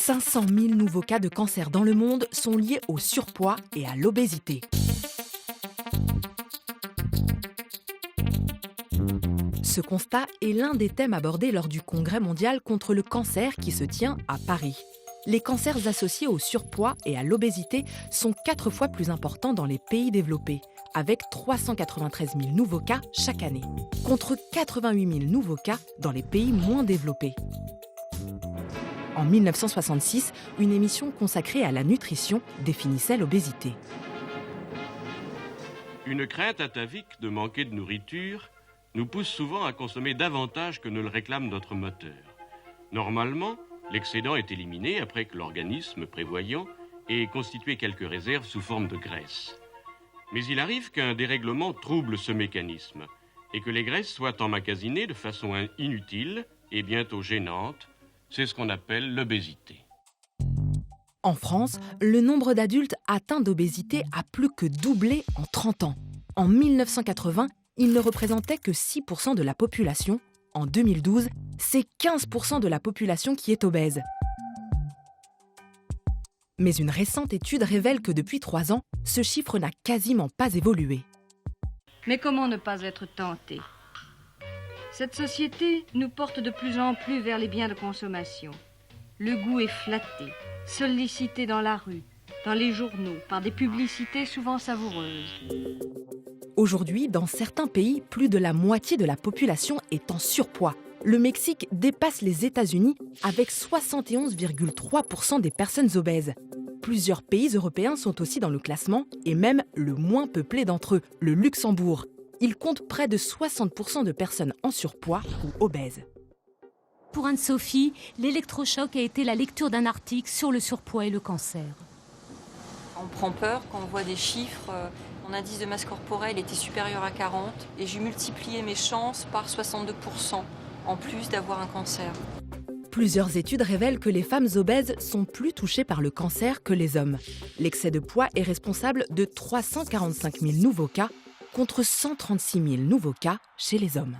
500 000 nouveaux cas de cancer dans le monde sont liés au surpoids et à l'obésité. Ce constat est l'un des thèmes abordés lors du Congrès mondial contre le cancer qui se tient à Paris. Les cancers associés au surpoids et à l'obésité sont 4 fois plus importants dans les pays développés, avec 393 000 nouveaux cas chaque année, contre 88 000 nouveaux cas dans les pays moins développés. En 1966, une émission consacrée à la nutrition définissait l'obésité. Une crainte atavique de manquer de nourriture nous pousse souvent à consommer davantage que ne le réclame notre moteur. Normalement, l'excédent est éliminé après que l'organisme prévoyant ait constitué quelques réserves sous forme de graisse. Mais il arrive qu'un dérèglement trouble ce mécanisme et que les graisses soient emmagasinées de façon inutile et bientôt gênante. C'est ce qu'on appelle l'obésité. En France, le nombre d'adultes atteints d'obésité a plus que doublé en 30 ans. En 1980, il ne représentait que 6% de la population. En 2012, c'est 15% de la population qui est obèse. Mais une récente étude révèle que depuis 3 ans, ce chiffre n'a quasiment pas évolué. Mais comment ne pas être tenté ? Cette société nous porte de plus en plus vers les biens de consommation. Le goût est flatté, sollicité dans la rue, dans les journaux, par des publicités souvent savoureuses. Aujourd'hui, dans certains pays, plus de la moitié de la population est en surpoids. Le Mexique dépasse les États-Unis avec 71,3% des personnes obèses. Plusieurs pays européens sont aussi dans le classement et même le moins peuplé d'entre eux, le Luxembourg. Il compte près de 60% de personnes en surpoids ou obèses. Pour Anne-Sophie, l'électrochoc a été la lecture d'un article sur le surpoids et le cancer. On prend peur quand on voit des chiffres. Mon indice de masse corporelle était supérieur à 40 et j'ai multiplié mes chances par 62% en plus d'avoir un cancer. Plusieurs études révèlent que les femmes obèses sont plus touchées par le cancer que les hommes. L'excès de poids est responsable de 345 000 nouveaux cas contre 136 000 nouveaux cas chez les hommes.